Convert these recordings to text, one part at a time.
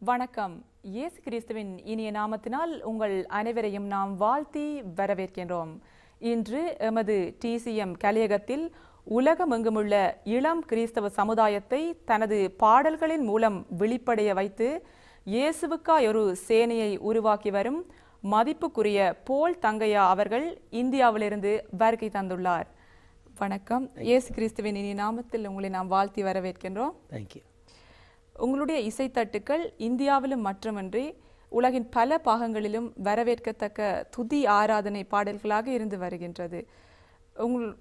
வணக்கம். இயேசு கிறிஸ்துவின் இனிய நாமத்தினால் உங்கள் அனைவரையும் நாம் வாழ்த்தி வரவேற்கின்றோம். இன்று எமது TCM கலையகத்தில் உலகமெங்குமுள்ள இளம் கிறிஸ்தவ சமுதாயத்தை தனது பாடல்களின் மூலம் வெளிப்படைய வைத்து இயேசுவுக்காய் ஒரு சேனையை உருவாக்கி வரும் மதிப்புக்குரிய போல் தங்கையா அவர்கள் இந்தியாவிலிருந்து வருகை தந்துள்ளார். வணக்கம். இயேசு கிறிஸ்துவின் இனிய நாமத்தில் உங்களை நாம் வாழ்த்தி வரவேற்கின்றோம். தேங்க்யூ. உங்களுடைய இசைத்தட்டுக்கள் இந்தியாவிலும் மட்டுமின்றி உலகின் பல பாகங்களிலும் வரவேற்கத்தக்க துதி ஆராதனை பாடல்களாக இருந்து வருகின்றது.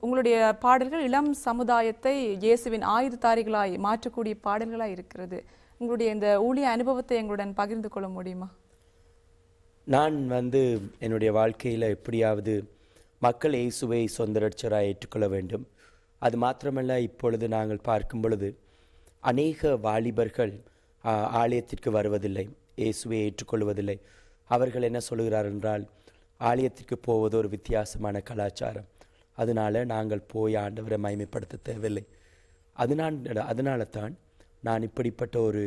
உங்களுடைய பாடல்கள் இளம் சமுதாயத்தை இயேசுவின் ஆயுததாரிகளாய் மாற்றக்கூடிய பாடல்களாய் இருக்கிறது. உங்களுடைய இந்த ஊழிய அனுபவத்தை எங்களுடன் பகிர்ந்து கொள்ள முடியுமா? நான் என்னுடைய வாழ்க்கையில் எப்படியாவது மக்கள் இயேசுவை சொந்த ரட்சராக ஏற்றுக்கொள்ள வேண்டும். அது மாத்திரமல்ல, இப்பொழுது நாங்கள் பார்க்கும் பொழுது அநேக வாலிபர்கள் ஆலயத்திற்கு வருவதில்லை, இயேசுவை ஏற்றுக்கொள்வதில்லை. அவர்கள் என்ன சொல்கிறார் என்றால், ஆலயத்திற்கு போவது ஒரு வித்தியாசமான கலாச்சாரம், அதனால் நாங்கள் போய் ஆண்டவரை மகிமைப்படுத்த தேவையில்லை. அதனால தான் நான் இப்படிப்பட்ட ஒரு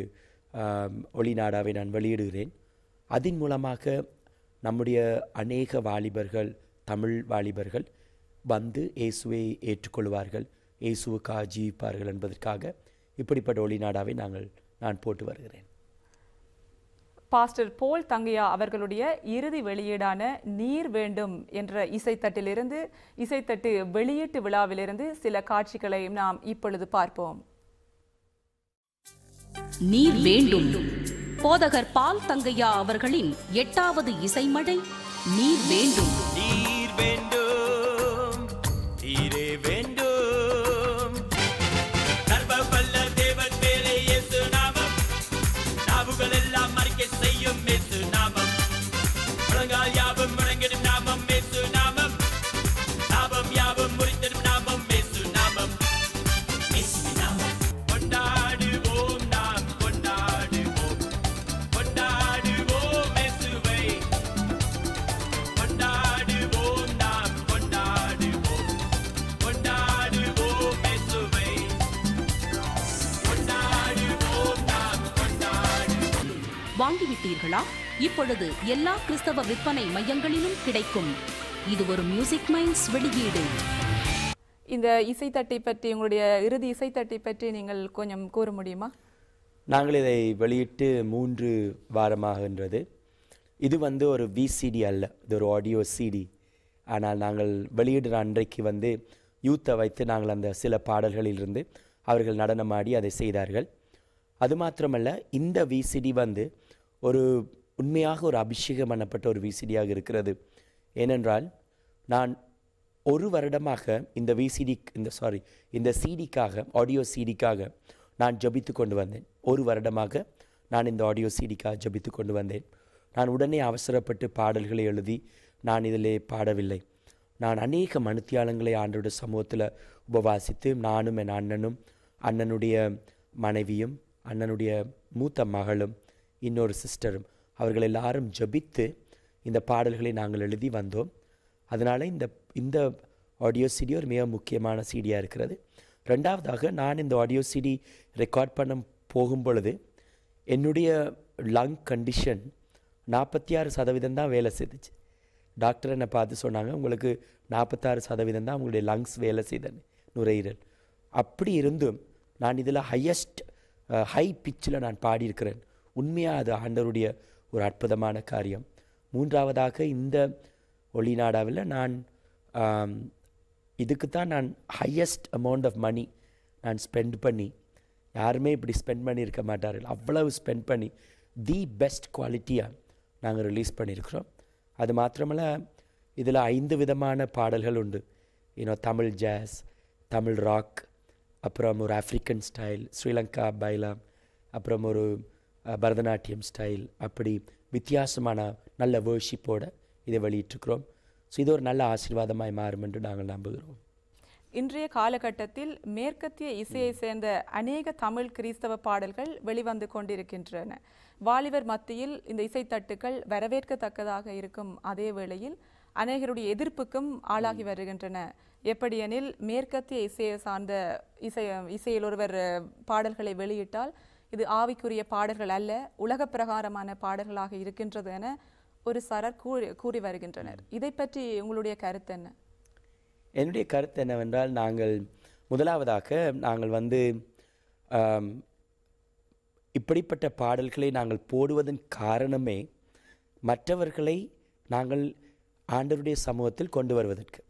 ஒளிநாடாவை நான் வெளியிடுகிறேன். அதன் மூலமாக நம்முடைய அநேக வாலிபர்கள், தமிழ் வாலிபர்கள் இயேசுவை ஏற்றுக்கொள்வார்கள், இயேசுவுக்காக ஜீவிப்பார்கள் என்பதற்காக இப்படிப்பட்ட ஒளிநாடாவை நான் போட்டு வருகிறேன். பாஸ்டர் போல் தங்கையா அவர்களுடைய இறுதி வெளியீடான நீர் வேண்டும் என்ற இசைத்தட்டு வெளியீட்டு விழாவிலிருந்து சில காட்சிகளை நாம் இப்பொழுது பார்ப்போம். நீர் வேண்டும். போதகர் பால் தங்கையா அவர்களின் 8வது இசைமழை நீர் வேண்டும். நீர் வேண்டும், நீரே வேண்டும். சர்வவல்ல தேவன் மேலே இயேசு நாமம், நாவுகள் எல்லாம் அறிக்கை செய்யும் இயேசு நாமம். முழங்கால் யாவும் முழங்கிடும் நாமம் இயேசு நாமம், நாமம் யாவும் முறித்திடும் நாமம் இயேசு நாமம். இயேசு நாமம் கொண்டாடுவோம், நாம் கொண்டாடுவோம், கொண்டாடுவோம் இயேசுவை, கொண்டாடுவோம், நாம் கொண்டாடுவோம், கொண்டாடுவோம் இயேசுவை, கொண்டாடுவோம், நாம் கொண்டாடுவோம். வாங்கிவிட்டீர்களா? இப்பொழுது எல்லா கிறிஸ்தவ விற்பனை மையங்களிலும் கிடைக்கும். இது ஒரு மியூசிக் மைண்ட்ஸ் வெளியீடு. இந்த இசைத்தட்டை பற்றி, உங்களுடைய இறுதி இசைத்தட்டை பற்றி நீங்கள் கொஞ்சம் கூற முடியுமா? நாங்கள் இதை வெளியிட்டு 3 வாரமாகின்றது. இது ஒரு VCD அல்ல, இது ஒரு ஆடியோ CD. ஆனால் நாங்கள் வெளியிடுற அன்றைக்கு யூத்தை வைத்து நாங்கள் அந்த சில பாடல்களிலிருந்து அவர்கள் நடனமாடி அதை செய்தார்கள். அது மாத்திரமல்ல, இந்த VCD ஒரு உண்மையாக ஒரு அபிஷேகம் பண்ணப்பட்ட ஒரு VCDயாக இருக்கிறது. ஏனென்றால் நான் ஒரு வருடமாக இந்த CDக்காக, ஆடியோ CDக்காக நான் ஜபித்து கொண்டு வந்தேன். ஒரு வருடமாக நான் இந்த ஆடியோ CDக்காக ஜபித்து கொண்டு வந்தேன். நான் உடனே அவசரப்பட்டு பாடல்களை எழுதி நான் இதிலே பாடவில்லை. நான் அநேக மணித்தியாலங்களை ஆண்டோட சமூகத்தில் உபவாசித்து, நானும் என் அண்ணனுடைய மனைவியும், அண்ணனுடைய மூத்த மகளும், இன்னொரு சிஸ்டரும், அவர்கள் எல்லாரும் ஜபித்து இந்த பாடல்களை நாங்கள் எழுதி வந்தோம். அதனால் இந்த ஆடியோ CD ஒரு மிக முக்கியமான CDயாக இருக்கிறது. ரெண்டாவதாக, நான் இந்த ஆடியோ CD ரெக்கார்ட் பண்ண போகும் பொழுது என்னுடைய லங் கண்டிஷன் 46% தான் வேலை செய்துச்சு. டாக்டர் என்னை பார்த்து சொன்னாங்க, உங்களுக்கு 46% தான் உங்களுடைய லங்ஸ் வேலை செய்தேன், நுரையீரல். அப்படி இருந்தும் நான் இதில் ஹை பிச்சில் நான் பாடியிருக்கிறேன். உண்மையாக அது ஆண்டவருடைய ஒரு அற்புதமான காரியம். மூன்றாவதாக, இந்த ஒளிநாடாவில் நான் இதுக்குத்தான் நான் ஹையஸ்ட் அமௌண்ட் ஆஃப் மணி நான் ஸ்பெண்ட் பண்ணி, யாருமே இப்படி ஸ்பெண்ட் பண்ணியிருக்க மாட்டார்கள், அவ்வளவு ஸ்பெண்ட் பண்ணி தி பெஸ்ட் குவாலிட்டியாக நாங்கள் ரிலீஸ் பண்ணியிருக்கிறோம். அது மாத்திரமல்ல, இதில் 5 விதமான பாடல்கள் உண்டு. தமிழ் ஜாஸ், தமிழ் ராக், அப்புறம் ஒரு ஆஃப்ரிக்கன் ஸ்டைல், ஸ்ரீலங்கா பைலாம், அப்புறம் ஒரு பரதநாட்டியம் ஸ்டைல், அப்படி வித்தியாசமான நல்ல வேர்ஷிப்போடு இதை வெளியிட்டிருக்கிறோம். ஸோ இது ஒரு நல்ல ஆசீர்வாதமாய் மாறும் என்று நாங்கள் நம்புகிறோம். இன்றைய காலகட்டத்தில் மேற்கத்திய இசையை சேர்ந்த அநேக தமிழ் கிறிஸ்தவ பாடல்கள் வெளிவந்து கொண்டிருக்கின்றன. வாலிபர் மத்தியில் இந்த இசைத்தட்டுக்கள் வரவேற்கத்தக்கதாக இருக்கும் அதே வேளையில் அநேகருடைய எதிர்ப்புக்கும் ஆளாகி வருகின்றன. எப்படியெனில், மேற்கத்திய இசையை சார்ந்த இசையில் ஒருவர் பாடல்களை வெளியிட்டால் இது ஆவிக்குரிய பாடல்கள் அல்ல, உலக பிரகாரமான பாடல்களாக இருக்கின்றது என ஒரு சாரர் கூறி வருகின்றனர். இதை பற்றி உங்களுடைய கருத்து என்ன? என்னுடைய கருத்து என்னவென்றால், முதலாவதாக நாங்கள் இப்படிப்பட்ட பாடல்களை நாங்கள் போடுவதன் காரணமே மற்றவர்களை நாங்கள் ஆண்டவருடைய சமூகத்தில் கொண்டு வருவதற்கு.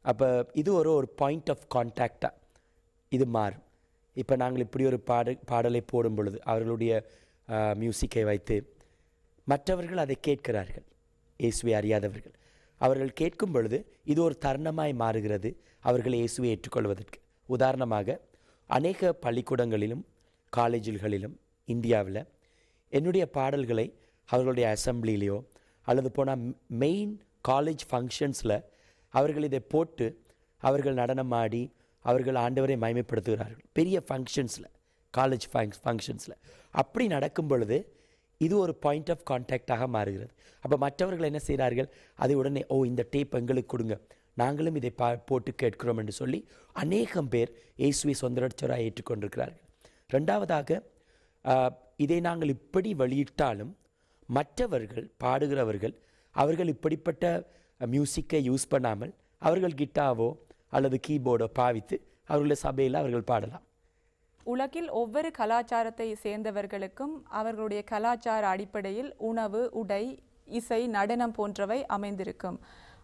அப்போ இது ஒரு பாயிண்ட் ஆஃப் கான்டாக்டாக இது மாறும். இப்போ நாங்கள் இப்படி ஒரு பாடலை போடும் பொழுது அவர்களுடைய மியூசிக்கை வைத்து மற்றவர்கள் அதை கேட்கிறார்கள். இயேசுவை அறியாதவர்கள் அவர்கள் கேட்கும் பொழுது இது ஒரு தருணமாய் மாறுகிறது அவர்கள் இயேசுவை ஏற்றுக்கொள்வதற்கு. உதாரணமாக அநேக பள்ளிக்கூடங்களிலும் காலேஜுகளிலும் இந்தியாவில் என்னுடைய பாடல்களை அவர்களுடைய அசம்பிளிலேயோ அல்லது போனால் மெயின் காலேஜ் ஃபங்க்ஷன்ஸில் அவர்கள் இதை போட்டு அவர்கள் நடனம் ஆடி அவர்கள் ஆண்டவரை மகிமைப்படுத்துகிறார்கள். பெரிய ஃபங்க்ஷன்ஸில், காலேஜ் ஃபங்க்ஷன்ஸில் அப்படி நடக்கும் பொழுது இது ஒரு பாயிண்ட் ஆஃப் கான்டாக்டாக மாறுகிறது. அப்போ மற்றவர்கள் என்ன செய்கிறார்கள், அதை உடனே இந்த டேப் எங்களுக்கு கொடுங்க, நாங்களும் இதை போட்டு கேட்கிறோம் என்று சொல்லி அநேகம் பேர் இயேசுவை சொந்த ரட்சகராக ஏற்றுக்கொண்டிருக்கிறார்கள். ரெண்டாவதாக, இதை நாங்கள் இப்படி வெளியிட்டாலும் மற்றவர்கள் பாடுகிறவர்கள் அவர்கள் இப்படிப்பட்ட மியூசிக்கை யூஸ் பண்ணாமல் அவர்கள் கிட்டாவோ அல்லது கீபோர்டோ பாவித்து அவர்களுடைய சபையில் அவர்கள் பாடலாம். உலகில் ஒவ்வொரு கலாச்சாரத்தை சேர்ந்தவர்களுக்கும் அவர்களுடைய கலாச்சார அடிப்படையில் உணவு, உடை, இசை, நடனம் போன்றவை அமைந்திருக்கும்.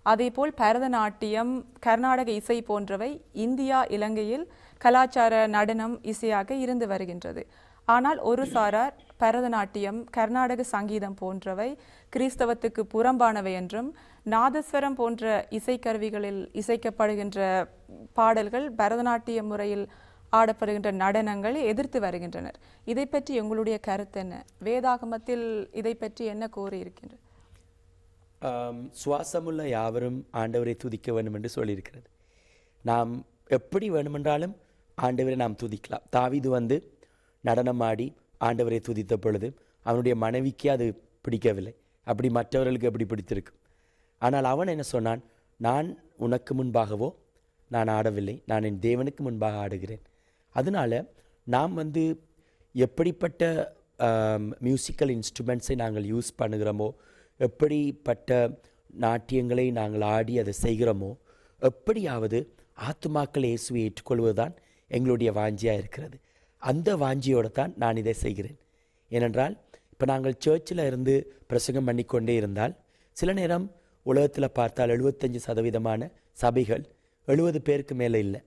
அதேபோல் பரதநாட்டியம், கர்நாடக இசை போன்றவை இந்தியா, இலங்கையில் கலாச்சார நடனம், இசையாக இருந்து வருகின்றது. ஆனால் ஒரு சாரார் பரதநாட்டியம், கர்நாடக சங்கீதம் போன்றவை கிறிஸ்தவத்துக்கு புறம்பானவை என்றும், நாதஸ்வரம் போன்ற இசைக்கருவிகளில் இசைக்கப்படுகின்ற பாடல்கள், பரதநாட்டிய முறையில் ஆடப்படுகின்ற நடனங்களை எதிர்த்து வருகின்றனர். இதை பற்றி உங்களுடைய கருத்து என்ன? வேதாகமத்தில் இதை பற்றி என்ன கூறியிருக்கின்றது? சுவாசமுள்ள யாவரும் ஆண்டவரை துதிக்க வேண்டும் என்று சொல்லியிருக்கிறது. நாம் எப்படி வேணுமென்றாலும் ஆண்டவரை நாம் துதிக்கலாம். தாவீது நடனமாடி ஆண்டவரை துதித்த பொழுது அவனுடைய மனைவிக்கு அது பிடிக்கவில்லை. அப்படி மற்றவர்களுக்கு எப்படி பிடித்திருக்கும்? ஆனால் அவன் என்ன சொன்னான், நான் உனக்கு முன்பாகவோ நான் ஆடவில்லை, நான் என் தேவனுக்கு முன்பாக ஆடுகிறேன். அதனால் நாம் எப்படிப்பட்ட மியூசிக்கல் இன்ஸ்ட்ருமெண்ட்ஸை நாங்கள் யூஸ் பண்ணுகிறோமோ, எப்படிப்பட்ட நாட்டியங்களை நாங்கள் ஆடி அதை செய்கிறோமோ, எப்படியாவது ஆத்துமாக்களை இயேசுவை ஏற்றுக்கொள்வதுதான் எங்களுடைய வாஞ்சியாக இருக்கிறது. அந்த வாஞ்சியோடு தான் நான் இதை செய்கிறேன். ஏனென்றால் இப்போ நாங்கள் சர்ச்சில் இருந்து பிரசங்கம் பண்ணிக்கொண்டே இருந்தால் சில நேரம் உலகத்தில் பார்த்தால் 75% சபைகள் 70 பேருக்கு மேலே இல்லை,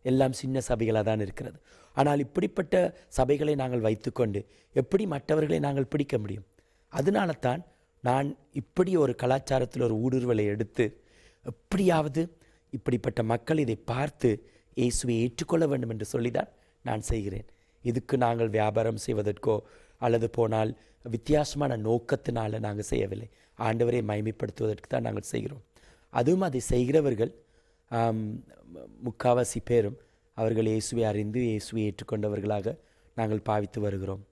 எல்லாம் சின்ன சபைகளாக தான் இருக்கிறது. ஆனால் இப்படிப்பட்ட சபைகளை நாங்கள் வைத்துக்கொண்டு எப்படி மற்றவர்களை நாங்கள் பிடிக்க முடியும்? அதனால தான் நான் இப்படி ஒரு கலாச்சாரத்தில் ஒரு ஊடுருவலை எடுத்து எப்படியாவது இப்படிப்பட்ட மக்கள் இதை பார்த்து இயேசுவை ஏற்றுக்கொள்ள வேண்டும் என்று சொல்லிதான் நான் செய்கிறேன். இதுக்கு நாங்கள் வியாபாரம் செய்வதற்கோ அல்லது போனால் வித்தியாசமான நோக்கத்தினால நாங்கள் செய்யவில்லை. ஆண்டவரை மகிமைப்படுத்துவதற்கு தான் நாங்கள் செய்கிறோம். அதுவும் அதை செய்கிறவர்கள் முக்காவாசி பேரும் அவர்கள் இயேசுவை அறிந்து இயேசுவை ஏற்றுக்கொண்டவர்களாக நாங்கள் பாவித்து வருகிறோம்.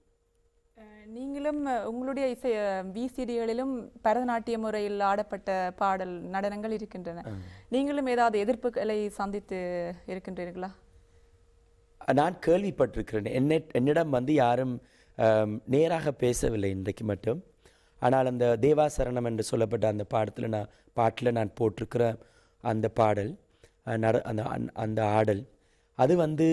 நீங்களும் உங்களுடைய இசை விசிடிகளிலும் பரதநாட்டிய முறையில் ஆடப்பட்ட பாடல் நடனங்கள் இருக்கின்றன. நீங்களும் ஏதாவது எதிர்ப்புகளை சந்தித்து இருக்கின்றீர்களா? நான் கேள்விப்பட்டிருக்கிறேன். என்னிடம் யாரும் நேராக பேசவில்லை இன்றைக்கு மட்டும். ஆனால் அந்த தேவாசரணம் என்று சொல்லப்பட்ட அந்த பாட்டில் நான் போட்டிருக்கிற அந்த பாடல், அந்த ஆடல், அது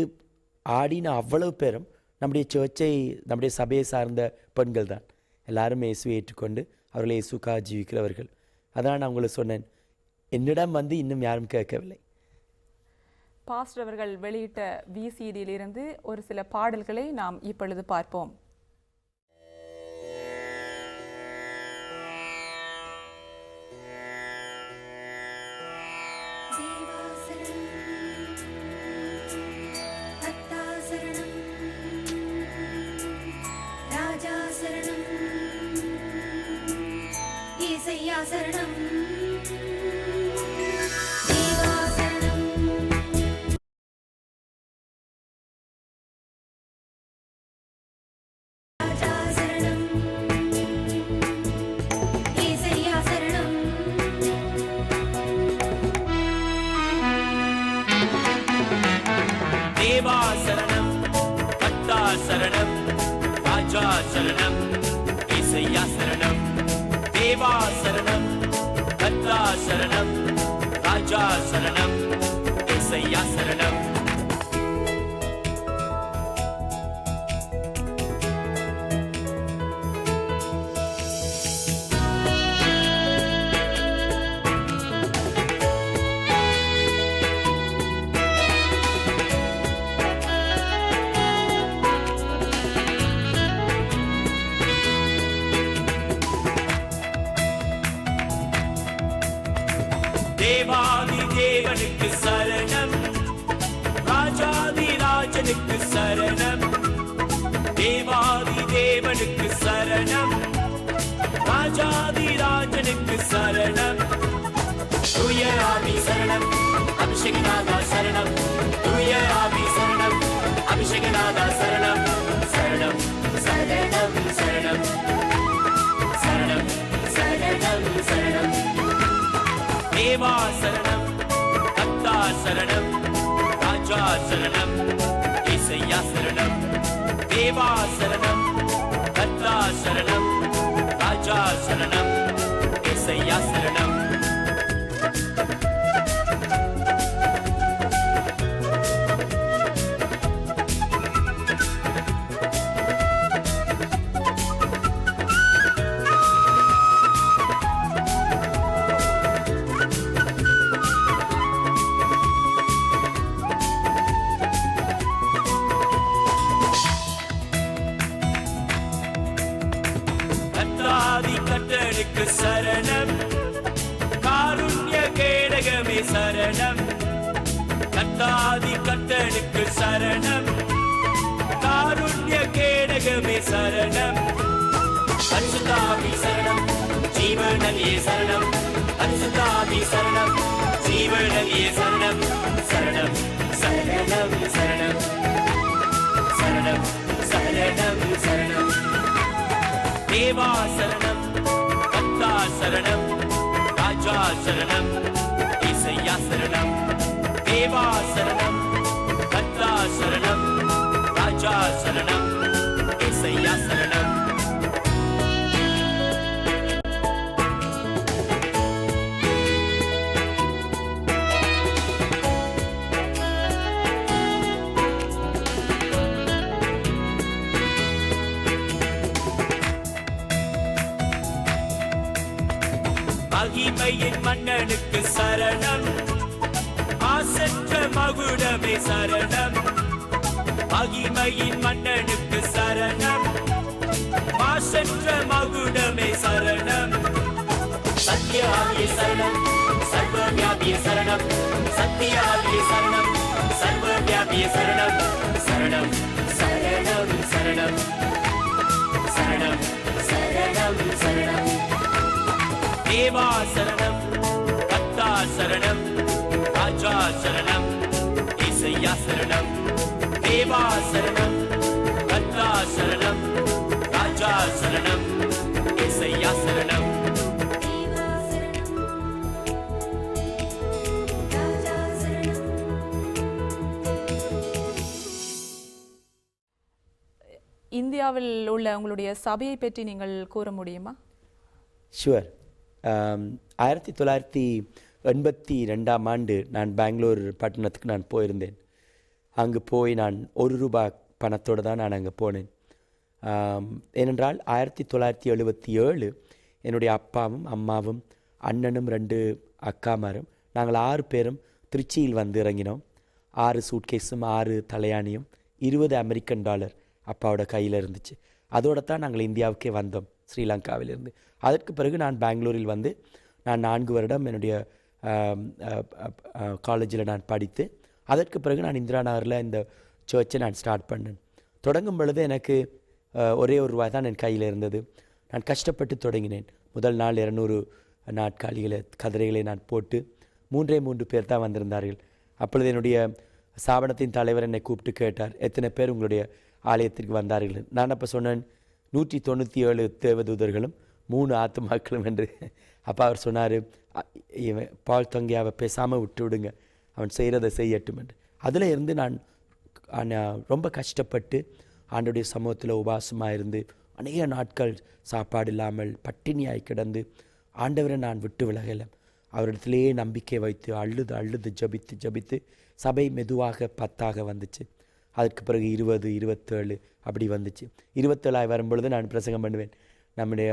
ஆடின அவ்வளவு பேரும் நம்முடைய சர்ச்சை, நம்முடைய சபையை சார்ந்த பெண்கள் தான். எல்லாரும் இயேசுவை ஏற்றுக்கொண்டு அவர்களை இயேசுக்காக ஜீவிக்கிறவர்கள். அதான் நான் உங்களுக்கு சொன்னேன், என்னிடம் இன்னும் யாரும் கேட்கவில்லை. பாஸ்டர் அவர்கள் வெளியிட்ட விசிடியிலிருந்து ஒரு சில பாடல்களை நாம் இப்பொழுது பார்ப்போம். சரணம் தேவா சரணம், கத்தா சரணம், ஏசையா சரணம், தேவா சரணம், கர்த்தா சரணம், ராஜா சரணம், ஏசையா சரணம். தேவாதி தேவனுக்கு சரணம், ராஜாதி ராஜனுக்கு சரணம், தேவாதி தேவனுக்கு சரணம், ராஜாதி ராஜனுக்கு சரணம். தூய ஆவி சரணம், அபிஷேகநாதா சரணம், தூய ஆவி சரணம், அபிஷேகநாதா சரணம், சரணம் சரணம் சரணம் சரணம் சரணம் சரணம். தேவா சரணம், கர்த்தா சரணம், ராஜா சரணம், ஏசையா சரணம். தேவா சரணம், கர்த்தா சரணம், ராஜா சரணம், ஏசையா சரணம். கர்த்தாதி கர்த்தனுக்கு சரணம், காருண்ய கேடகமே சரணம், கர்த்தாதி கர்த்தனுக்கு சரணம், காருண்ய கேடகமே சரணம். பரிசுத்தாவி சரணம், ஜீவநதியே சரணம், பரிசுத்தாவி சரணம், ஜீவநதியே சரணம், சரணம் சரணம் சரணம் சரணம் சரணம் சரணம். தேவா சரணம், கர்த்தா சரணம், ராஜா சரணம், ஏசையா சரணம். தேவா சரணம், கர்த்தா சரணம், ராஜா சரணம், ஏசையா சரணம். மகிமையின் மன்னனுக்கு சரணம், மாசற்ற மகுடமே சரணம், மகிமையின் மன்னனுக்கு சரணம், மாசற்ற மகுடமே சரணம். சத்யாவியே சரணம், சர்வவியாபியே சரணம், சத்யாவியே சரணம், சர்வவியாபியே சரணம், சரணம் சரணம் சரணம் சரணம் சரணம் சரணம். தேவா சரணம், கர்த்தா சரணம், ராஜா சரணம், ஏசையா சரணம். தேவா சரணம், கர்த்தா சரணம், ராஜா சரணம், ஏசையா சரணம். இந்தியாவில் உள்ள உங்களுடைய சபையை பற்றி நீங்கள் கூற முடியுமா? ஷுவர். 1982ஆம் ஆண்டு நான் பெங்களூர் பட்டணத்துக்கு நான் போயிருந்தேன். அங்கு போய் நான் ₹1 பணத்தோடு தான் நான் அங்கே போனேன். ஏனென்றால் 1977 என்னுடைய அப்பாவும் அம்மாவும் அண்ணனும் 2 அக்காமாரும் நாங்கள் 6 பேரும் திருச்சியில் வந்து இறங்கினோம். 6 சூட்கேஸும் 6 தலையாணியும் $20 அமெரிக்கன் அப்பாவோட கையில் இருந்துச்சு. அதோடு தான் நாங்கள் இந்தியாவுக்கே வந்தோம், ஸ்ரீலங்காவிலிருந்து. அதற்கு பிறகு நான் பெங்களூரில் வந்து நான் 4 வருடம் என்னுடைய காலேஜில் நான் படித்து, அதற்கு பிறகு நான் இந்திரா நகரில் இந்த சர்ச்சை நான் ஸ்டார்ட் பண்ணேன். தொடங்கும் பொழுது எனக்கு ஒரே ₹1 தான் என் கையில் இருந்தது. நான் கஷ்டப்பட்டு தொடங்கினேன். முதல் நாள் 200 நாட்காலிகளை கதிரைகளை நான் போட்டு 3 பேர் தான் வந்திருந்தார்கள். அப்பொழுது என்னுடைய ஸ்தாபனத்தின் தலைவர் என்னை கூப்பிட்டு கேட்டார், எத்தனை பேர் உங்களுடைய ஆலயத்திற்கு வந்தார்கள்? நான் அப்போ சொன்னேன் 197 தேவதூதர்களும் 3 ஆத்துமாக்களும் என்று. அப்போ அவர் சொன்னார், பால் தங்கியாவை பேசாமல் விட்டு விடுங்க, அவன் செய்கிறதை செய்யட்டும் என்று. அதில் இருந்து நான் ரொம்ப கஷ்டப்பட்டு ஆண்டோடைய சமூகத்தில் உபாசமாக இருந்து அநேக நாட்கள் சாப்பாடு இல்லாமல் பட்டினியாய் கிடந்து ஆண்டவரை நான் விட்டு விலகலை. அவரிடத்திலேயே நம்பிக்கை வைத்து அழுது அழுது ஜபித்து ஜபித்து சபை மெதுவாக 10 வந்துச்சு. அதற்கு பிறகு 20, 27 அப்படி வந்துச்சு. 27 வரும்பொழுது நான் பிரசங்கம் பண்ணுவேன். நம்முடைய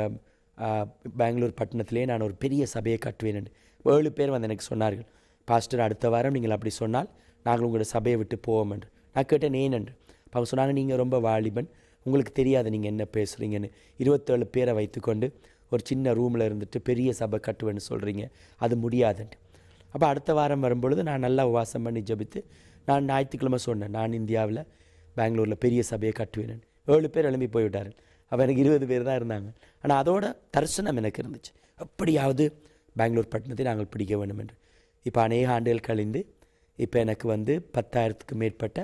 பெங்களூர் பட்டணத்திலே நான் ஒரு பெரிய சபையை கட்டுவேன் என்று 7 பேர் வந்து எனக்கு சொன்னார்கள், பாஸ்டர் அடுத்த வாரம் நீங்கள் அப்படி சொன்னால் நாங்கள் உங்களோட சபையை விட்டு போவோம் என்று. நான் கேட்டேன் ஏன் என்று. அவங்க சொன்னாங்க, நீங்கள் ரொம்ப வாலிபன், உங்களுக்கு தெரியாது நீங்கள் என்ன பேசுகிறீங்கன்னு. 27 பேரை வைத்துக்கொண்டு ஒரு சின்ன ரூமில் இருந்துட்டு பெரிய சபை கட்டுவேன்னு சொல்கிறீங்க, அது முடியாதுன்ட்டு. அப்போ அடுத்த வாரம் வரும்பொழுது நான் நல்லா உபவாசம் பண்ணி ஜபித்து நான் ஞாயிற்றுக்கிழமை சொன்னேன், நான் இந்தியாவில் பெங்களூரில் பெரிய சபையை கட்டுவேன். 7 பேர் எழும்பி போய்விட்டார். அப்போ எனக்கு 20 பேர் தான் இருந்தாங்க. ஆனால் அதோட தரிசனம் எனக்கு இருந்துச்சு, எப்படியாவது பெங்களூர் பட்டணத்தை நாங்கள் பிடிக்க வேண்டும் என்று. இப்போ அநேக ஆண்டுகள் கழிந்து இப்போ எனக்கு வந்து 10,000க்கு மேற்பட்ட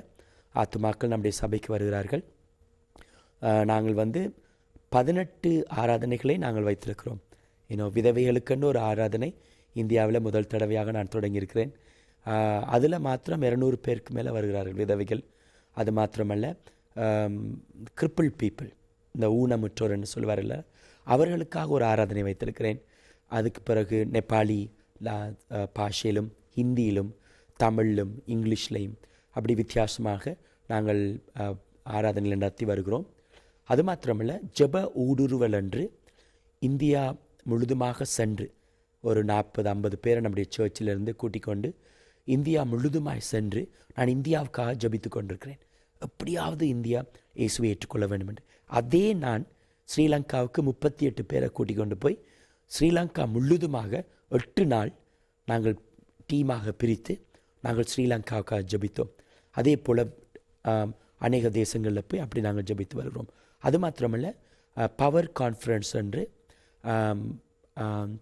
ஆத்துமாக்கள் நம்முடைய சபைக்கு வருகிறார்கள். நாங்கள் வந்து 18 ஆராதனைகளை நாங்கள் வைத்திருக்கிறோம். விதவைகளுக்கென்று ஒரு ஆராதனை இந்தியாவில் முதல் தடவையாக நான் தொடங்கியிருக்கிறேன். அதில் மாத்திரம் 200 பேருக்கு மேலே வருகிறார்கள் விதவைகள். அது மாத்திரமல்ல, கிரிப்பிள் பீப்புள், இந்த ஊனமுற்றோர் என்று சொல்வார்கள், அவர்களுக்காக ஒரு ஆராதனை வைத்திருக்கிறேன். அதுக்கு பிறகு நேபாளி பாஷையிலும் ஹிந்தியிலும் தமிழிலும் இங்கிலீஷ்லையும் அப்படி வித்தியாசமாக நாங்கள் ஆராதனை நடத்தி வருகிறோம். அது மாத்திரமல்ல, ஜெப ஊடுருவல் என்று இந்தியா முழுதுமாக சென்று ஒரு 40-50 பேரை நம்முடைய சர்ச்சிலிருந்து கூட்டிக் கொண்டு இந்தியா முழுதுமாய் சென்று நான் இந்தியாவுக்காக ஜபித்து கொண்டிருக்கிறேன். எப்படியாவது இந்தியா இயேசுவை ஏற்றுக்கொள்ள வேண்டும் என்று. அதே நான் ஸ்ரீலங்காவுக்கு 38 பேரை கூட்டிக் கொண்டு போய் ஸ்ரீலங்கா முழுதுமாக 8 நாள் நாங்கள் டீமாக பிரித்து நாங்கள் ஸ்ரீலங்காவுக்காக ஜபித்தோம். அதே போல் அநேக தேசங்களில் போய் அப்படி நாங்கள் ஜபித்து வருகிறோம். அது மாத்திரமல்ல, பவர் கான்ஃபரன்ஸ் என்று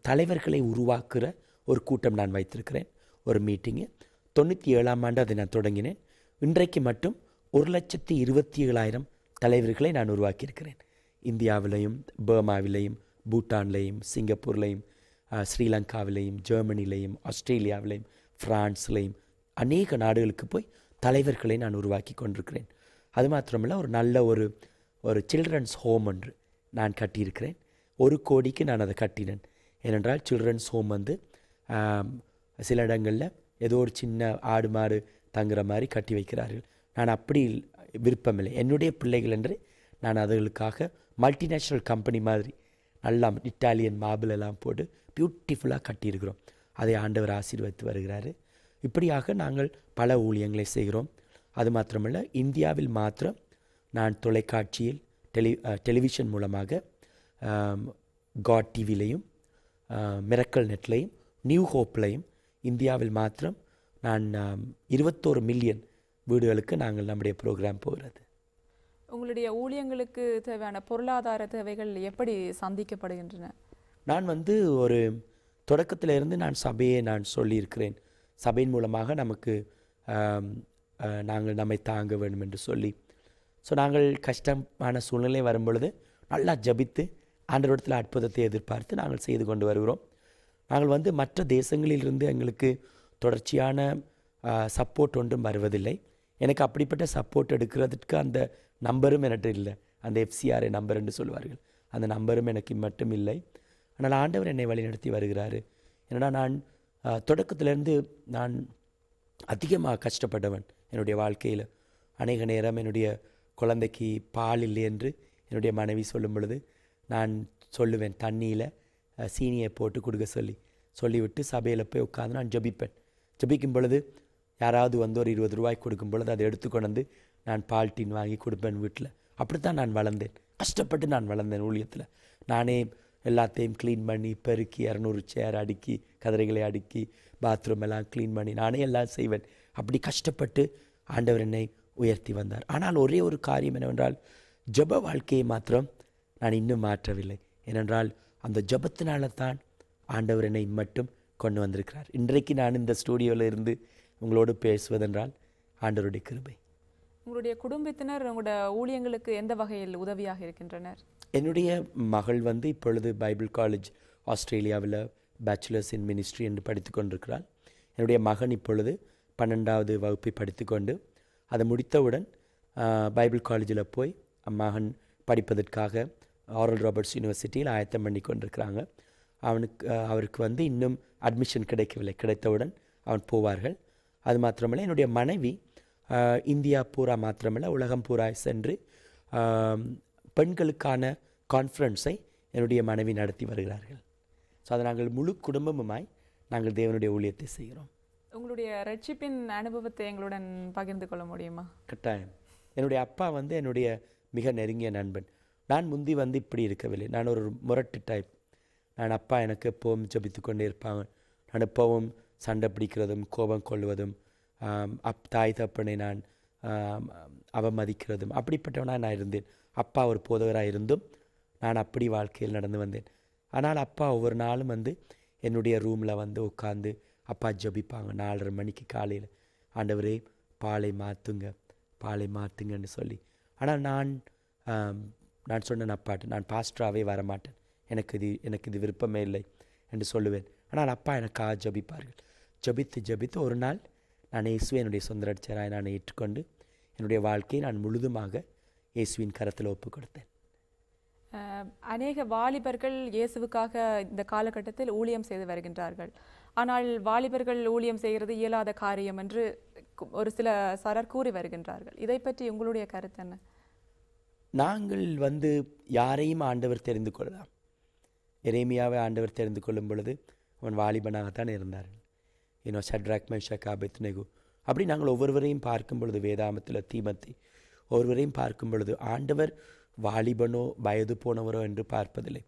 தலைவர்களை உருவாக்குகிற ஒரு கூட்டம் நான் வைத்திருக்கிறேன், ஒரு மீட்டிங்கு. 97ஆம் ஆண்டு அதை நான் தொடங்கினேன். இன்றைக்கு மட்டும் 1,27,000 தலைவர்களை நான் உருவாக்கியிருக்கிறேன். இந்தியாவிலையும் பர்மாவிலையும் பூட்டான்லேயும் சிங்கப்பூர்லேயும் ஸ்ரீலங்காவிலையும் ஜெர்மனிலையும் ஆஸ்திரேலியாவிலையும் ஃப்ரான்ஸ்லேயும் அநேக நாடுகளுக்கு போய் தலைவர்களை நான் உருவாக்கி கொண்டிருக்கிறேன். அது மாத்திரமல்ல, ஒரு நல்ல ஒரு சில்ட்ரன்ஸ் ஹோம் ஒன்று நான் கட்டியிருக்கிறேன். 1 கோடிக்கு நான் அதை கட்டினேன். ஏனென்றால் சில்ட்ரன்ஸ் ஹோம் வந்து சில இடங்களில் ஏதோ ஒரு சின்ன ஆடு மாடு தங்குற மாதிரி கட்டி வைக்கிறார்கள். நான் அப்படி விருப்பமில்லை. என்னுடைய பிள்ளைகள் என்று நான் அதுகளுக்காக மல்டிநேஷ்னல் கம்பெனி மாதிரி நல்லா இட்டாலியன் மார்பிள் எல்லாம் போட்டு பியூட்டிஃபுல்லாக கட்டியிருக்கிறோம். அதை ஆண்டவர் ஆசீர்வதித்து வருகிறார். இப்படியாக நாங்கள் பல ஊழியங்களை செய்கிறோம். அது மாத்திரமல்ல, இந்தியாவில் மாத்திரம் நான் தொலைக்காட்சியில் டெலிவிஷன் மூலமாக காட் டிவிலையும் மிரக்கல் நெட்லையும் நியூ ஹோப்லையும் இந்தியாவில் மாத்திரம் நான் 21 மில்லியன் வீடுகளுக்கு நாங்கள் நம்முடைய ப்ரோக்ராம் போகிறது. உங்களுடைய ஊழியங்களுக்கு தேவையான பொருளாதார தேவைகள் எப்படி சந்திக்கப்படுகின்றன? நான் வந்து ஒரு தொடக்கத்திலிருந்து நான் சபையை நான் சொல்லியிருக்கிறேன். சபையின் மூலமாக நமக்கு நாங்கள் நம்மை தாங்க வேண்டும் என்று சொல்லி. ஸோ நாங்கள் கஷ்டமான சூழ்நிலை வரும்பொழுது நல்லா ஜபித்து ஆண்டவரிடத்தில் அற்புதத்தை எதிர்பார்த்து நாங்கள் செய்து கொண்டு வருகிறோம். நாங்கள் வந்து மற்ற தேசங்களிலிருந்து எங்களுக்கு தொடர்ச்சியான சப்போர்ட் ஒன்றும் வருவதில்லை. எனக்கு அப்படிப்பட்ட சப்போர்ட் எடுக்கிறதுக்கு அந்த நம்பரும் எனக்கு இல்லை. அந்த FCRA நம்பர் என்று சொல்வார்கள், அந்த நம்பரும் எனக்கு மட்டும் இல்லை. ஆனால் ஆண்டவர் என்னை வழிநடத்தி வருகிறார். ஏன்னா நான் தொடக்கத்திலேருந்து நான் அதிகமாக கஷ்டப்பட்டவன் என்னுடைய வாழ்க்கையில். அநேக நேரம் என்னுடைய குழந்தைக்கு பால் இல்லை என்று என்னுடைய மனைவி சொல்லும் பொழுது நான் சொல்லுவேன், தண்ணியில் சீனியை போட்டு கொடுக்க சொல்லிவிட்டு சபையில் போய் உட்காந்து நான் ஜபிப்பேன். ஜபிக்கும் பொழுது யாராவது வந்து ஒரு 20 ரூபாய் கொடுக்கும் பொழுது அதை எடுத்துக்கொண்டு வந்து நான் பால் டீன் வாங்கி கொடுப்பேன் வீட்டில். அப்படித்தான் நான் வளர்ந்தேன். கஷ்டப்பட்டு நான் வளர்ந்தேன் ஊழியத்தில். நானே எல்லாத்தையும் க்ளீன் பண்ணி பெருக்கி 200 சேர் அடுக்கி கதிரைகளை அடுக்கி பாத்ரூம் எல்லாம் க்ளீன் பண்ணி நானே எல்லாம் செய்வேன். அப்படி கஷ்டப்பட்டு ஆண்டவர் என்னை உயர்த்தி வந்தார். ஆனால் ஒரே ஒரு காரியம் என்னவென்றால், ஜப வாழ்க்கையை மாத்திரம் நான் இன்னும் மாற்றவில்லை. ஏனென்றால் அந்த ஜபத்தினால தான் ஆண்டவர் என்னை மட்டும் கொண்டு வந்திருக்கிறார். இன்றைக்கு நான் இந்த ஸ்டூடியோவில் இருந்து உங்களோடு பேசுவதென்றால் ஆண்டவருடைய கிருபை. உங்களுடைய குடும்பத்தினர் உங்களோட ஊழியங்களுக்கு எந்த வகையில் உதவியாக இருக்கின்றனர்? என்னுடைய மகள் வந்து இப்பொழுது பைபிள் காலேஜ் ஆஸ்திரேலியாவில் பேச்சுலர்ஸ் இன் மினிஸ்ட்ரி என்று படித்து கொண்டிருக்கிறாள். என்னுடைய மகன் இப்பொழுது 12வது வகுப்பை படித்து கொண்டு அதை முடித்தவுடன் பைபிள் காலேஜில் போய் மகன் படிப்பதற்காக ஆரல் ராபர்ட்ஸ் யூனிவர்சிட்டியில் ஆயத்தம் பண்ணி கொண்டிருக்கிறாங்க. அவருக்கு வந்து இன்னும் அட்மிஷன் கிடைக்கவில்லை. கிடைத்தவுடன் அவன் போவார்கள். அது மாத்திரமல்ல, என்னுடைய மனைவி இந்தியா பூரா மாத்திரமல்ல உலகம் பூரா சென்று பெண்களுக்கான கான்ஃபரன்ஸை என்னுடைய மனைவி நடத்தி வருகிறார்கள். ஸோ அதை நாங்கள் முழு குடும்பமுமாய் நாங்கள் தேவனுடைய ஊழியத்தை செய்கிறோம். உங்களுடைய ரட்சிப்பின் அனுபவத்தை எங்களுடன் பகிர்ந்து கொள்ள முடியுமா? கட்டாயம். என்னுடைய அப்பா வந்து என்னுடைய மிக நெருங்கிய நண்பன். நான் முந்தி வந்து இப்படி இருக்கவில்லை. நான் ஒரு முரட்டு டைப். நான் அப்பா எனக்கு எப்பவும் ஜபித்து கொண்டே இருப்பாங்க. நான் எப்பவும் சண்டை பிடிக்கிறதும் கோபம் கொள்வதும் தாய் தப்பனை நான் அவமதிக்கிறதும் அப்படிப்பட்டவனாக நான் இருந்தேன். அப்பா ஒரு போதகராக இருந்தும் நான் அப்படி வாழ்க்கையில் நடந்து வந்தேன். ஆனால் அப்பா ஒவ்வொரு நாளும் வந்து என்னுடைய ரூமில் வந்து உட்காந்து அப்பா ஜபிப்பாங்க 4:30 மணிக்கு காலையில். ஆண்டவரே பாலை மாற்றுங்கன்னு சொல்லி. ஆனால் நான் சொன்னேன் அப்பாட்டு, நான் பாஸ்டராகவே வரமாட்டேன், எனக்கு இது விருப்பமே இல்லை என்று சொல்லுவேன். ஆனால் அப்பா எனக்காக ஜபிப்பார்கள். ஜபித்து ஒரு நாள் நான் இயேசுவை என்னுடைய சொந்த ரட்சகராய் நான் ஏற்றுக்கொண்டு என்னுடைய வாழ்க்கையை நான் முழுதுமாக இயேசுவின் கரத்தில் ஒப்பு கொடுத்தேன். அநேக வாலிபர்கள் இயேசுவுக்காக இந்த காலகட்டத்தில் ஊழியம் செய்து வருகின்றார்கள். ஆனால் வாலிபர்கள் ஊழியம் செய்கிறது இயலாத காரியம் என்று ஒரு சில சாரர் கூறி வருகின்றார்கள். இதை பற்றி உங்களுடைய கருத்து என்ன? நாங்கள் வந்து யாரையும் ஆண்டவர் தெரிந்து கொள்ளலாம். எரேமியாவை ஆண்டவர் தெரிந்து கொள்ளும் பொழுது அவன் வாலிபனாகத்தான் இருந்தார்கள். ஷட்ராக் மேஷாக் ஆபேத்நேகோ அப்படி நாங்கள் ஒவ்வொருவரையும் பார்க்கும் பொழுது, வேதாமத்தில் தீமோத்தேயு ஒருவரையும் பார்க்கும் பொழுது ஆண்டவர் வாலிபனோ வயது போனவரோ என்று பார்ப்பதில்லை.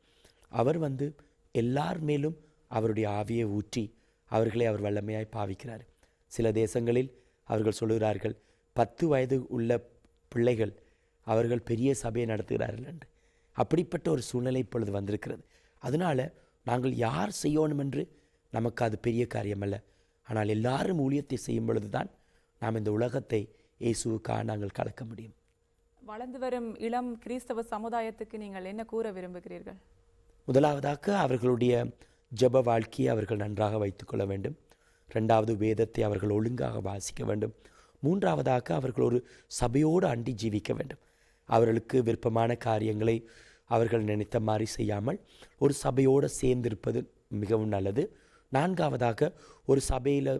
அவர் வந்து எல்லார் மேலும் அவருடைய ஆவியை ஊற்றி அவர்களை அவர் வல்லமையாய் பாவிக்கிறார். சில தேசங்களில் அவர்கள் சொல்லுகிறார்கள் 10 வயது உள்ள பிள்ளைகள் அவர்கள் பெரிய சபையை நடத்துகிறார்கள் என்று. அப்படிப்பட்ட ஒரு சூழ்நிலை இப்பொழுது வந்திருக்கிறது. அதனால் நாங்கள் யார் செய்யணும் என்று நமக்கு அது பெரிய காரியமல்ல. ஆனால் எல்லாரும் ஊழியத்தை செய்யும் பொழுது தான் நாம் இந்த உலகத்தை இயேசுவுக்காக நாங்கள் கலக்க முடியும். வளர்ந்து வரும் இளம் கிறிஸ்தவ சமுதாயத்துக்கு நீங்கள் என்ன கூற விரும்புகிறீர்கள்? முதலாவதாக அவர்களுடைய ஜெப வாழ்க்கையை அவர்கள் நன்றாக வைத்துக்கொள்ள வேண்டும். 2வது வேதத்தை அவர்கள் ஒழுங்காக வாசிக்க வேண்டும். 3வதாக அவர்கள் ஒரு சபையோடு அண்டி ஜீவிக்க வேண்டும். அவர்களுக்கு விருப்பமான காரியங்களை அவர்கள் நினைத்த மாதிரி செய்யாமல் ஒரு சபையோடு சேர்ந்திருப்பது மிகவும் நல்லது. 4வதாக ஒரு சபையில்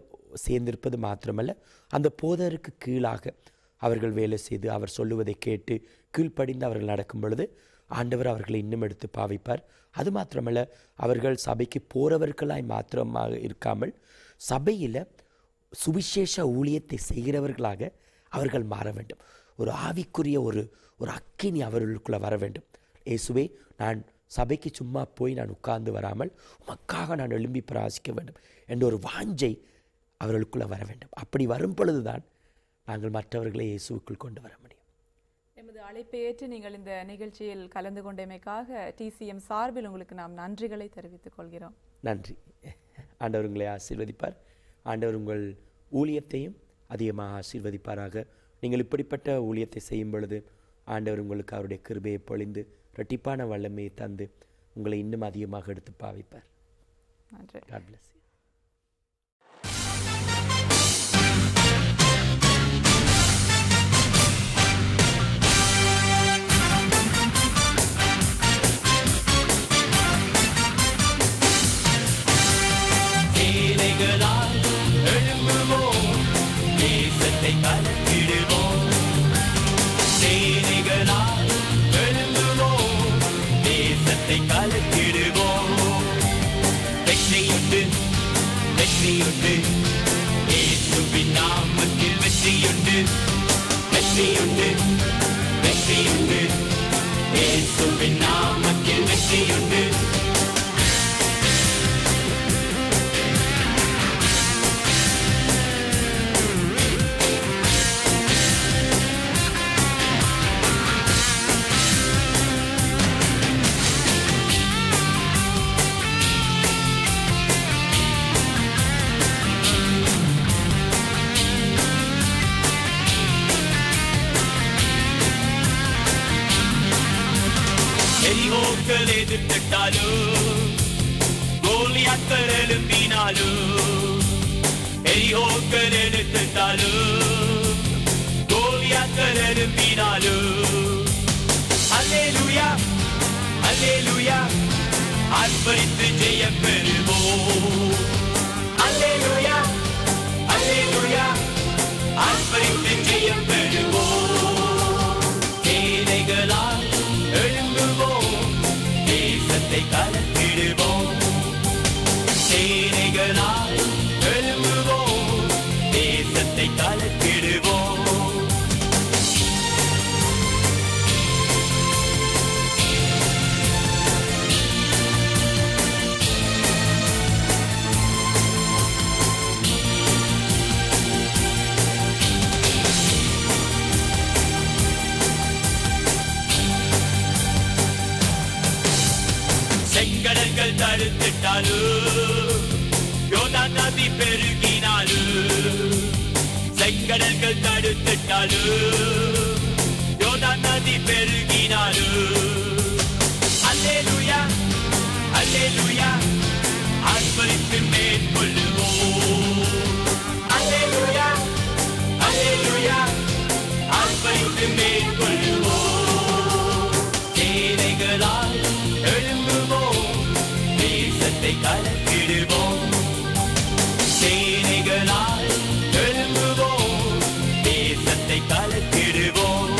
சேர்ந்திருப்பது மாத்திரமல்ல, அந்த போதருக்கு கீழாக அவர்கள் வேலை செய்து அவர் சொல்லுவதை கேட்டு கீழ்ப்படிந்து அவர்கள் நடக்கும் பொழுது ஆண்டவர் அவர்களை இன்னும் எடுத்து பாவிப்பார். அது மாத்திரமல்ல, அவர்கள் சபைக்கு போகிறவர்களாய் மாத்திரமாக இருக்காமல் சபையில் சுவிசேஷ ஊழியத்தை செய்கிறவர்களாக அவர்கள் மாற வேண்டும். ஒரு ஆவிக்குரிய ஒரு அக்கினி அவர்களுக்குள்ளே வர வேண்டும். இயேசுவே, நான் சபைக்கு சும்மா போய் நான் உட்கார்ந்து வராமல் உமக்காக நான் எழும்பி பிரயாசிக்க வேண்டும் என்ற ஒரு வாஞ்சை அவர்களுக்குள்ளே வர வேண்டும். அப்படி வரும் பொழுதுதான் நாங்கள் மற்றவர்களை இயேசுவுக்குள் கொண்டு வர முடியும். எமது அழைப்பை ஏற்று நீங்கள் இந்த நிகழ்ச்சியில் கலந்து கொண்டமைக்காக TCM சார்பில் உங்களுக்கு நாம் நன்றிகளை தெரிவித்துக் கொள்கிறோம். நன்றி. ஆண்டவர் உங்களை ஆசீர்வதிப்பார். ஆண்டவர் உங்கள் ஊழியத்தையும் அதிகமாக ஆசீர்வதிப்பாராக. நீங்கள் இப்படிப்பட்ட ஊழியத்தை செய்யும் பொழுது ஆண்டவர் உங்களுக்கு அவருடைய கிருபையை பொழிந்து இரட்டிப்பான வல்லமையை தந்து உங்களை இன்னும் அதிகமாக எடுத்து பாவிப்பார். நன்றி. God bless you. சேனைகளால் எழும்புவோம், தேசத்தை கலக்கிடுவோம். சேனைகளால் எழும்புவோம், தேசத்தை கலக்கிடுவோம். வெற்றியுண்டு, வெற்றியுண்டு, இயேசுவின் நாமத்தில் வெற்றியுண்டு. வெற்றியுண்டு, வெற்றியுண்டு, இயேசுவின் நாமத்தில் வெற்றியுண்டு. எரிகோக்கள் எதிர்த்திட்டாலோ, கோலியாக்கள் எழும்பினாலோ, எரிகோக்கள் எதிர்த்திட்டாலோ, கோலியாக்கள் எழும்பினாலோ, அல்லேலூயா, அல்லேலூயா ஆர்ப்பரித்து ஜெயம் பெறுவோம். அல்லேலூயா அல்லேலூயா ஆர்ப்பரித்து ஜெயம் பெறுவோம். சேனைகளால் எழும்புவோம், தேசத்தை கலக்கிடுவோம். சேனைகளால் எழும்புவோம், தேசத்தை கலக்கிடுவோம். செங்கடல்கள் தடுத்திட்டாலும், யோர்தான் நதி பெருகினாலும். செங்கடல்கள் தடுத்திட்டாலும், யோர்தான் நதி பெருகினாலும். அல்லேலூயா அல்லேலூயா ஆர்ப்பரித்து மேற்கொள்ளுவோம். அல்லேலூயா அல்லேலூயா ஆர்ப்பரித்து மேற்கொள்ளுவோம். சேனைகளால் எழும்புவோம், தேசத்தை கலக்கிடுவோம். சேனைகளால் எழும்புவோம், தேசத்தை கலக்கிடுவோம்.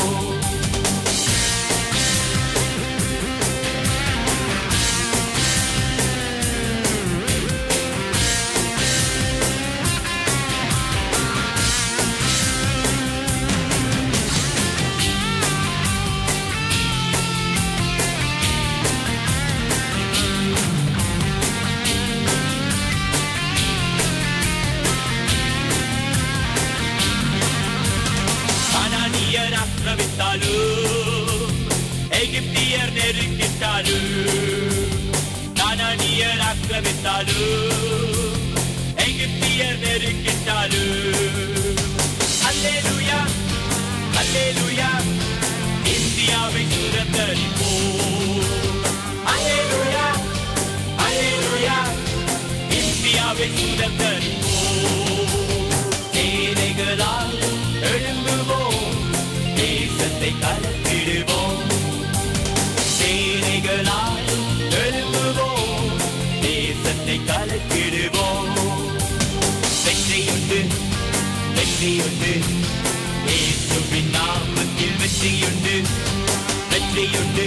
கானானியர் ஆக்கிரமித்தாலும், எகிப்தியர் நெருக்கிட்டாலும். கானானியர் ஆக்கிரமித்தாலும், எகிப்தியர் நெருக்கிட்டாலும். அல்லேலூயா அல்லேலூயா இந்தியாவை சுதந்தரிப்போம். அல்லேலூயா அல்லேலூயா இந்தியாவை சுதந்தரிப்போம். சேனைகளால் எழும்புவோம், தேசத்தை கலக்கிடுவோம். சேனைகளால் எழும்புவோம், தேசத்தை கலக்கிடுவோம். வெற்றியுண்டு வெற்றியுண்டு இயேசுவின் நாமத்தில் வெற்றியுண்டு. வெற்றியுண்டு